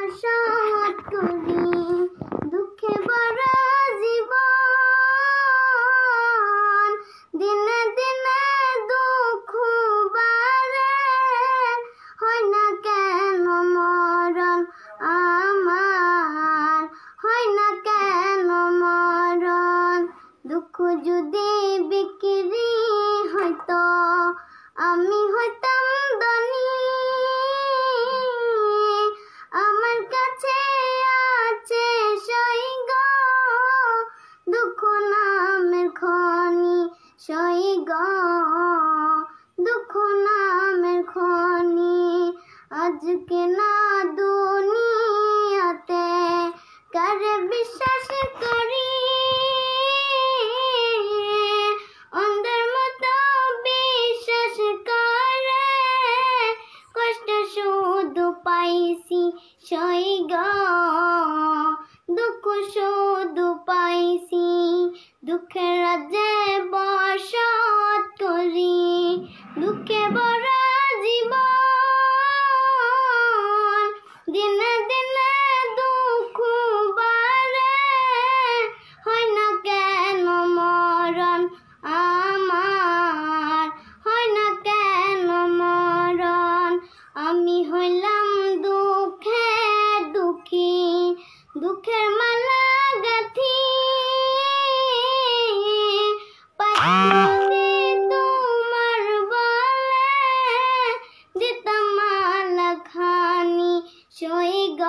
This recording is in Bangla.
বসত করি দুঃখে বড় জীবন দিনে দিনে দুঃখ বাড়ে হয় না কেন মরণ আমার হয় না কেন মরণ দুঃখ যদি বিক্রি হইতো আমি হইতাম ধনী আমার কাছে আছে সইগ দুঃখ নামের খনি সইগ দুঃখ নামের খনি আজকে না দুনিয়াতে কারে বিশ্বাস করি অন্ধের মতো বিশ্বাস করে কষ্ট শুধু পাইছি সইগ দুঃখ শুধু পাইছি দুঃখের রাজ্যে বসত করি দুঃখে বড় জীবন দিনে দিনে দুঃখ বাড়ে হয় না কেন মরণ আমার হয় না কেন মরণ আমি হইলাম দুঃখে দুঃখী দুঃখের মালা গাথি পাখি তোমার বলে দিতাম মালা খানি সইগ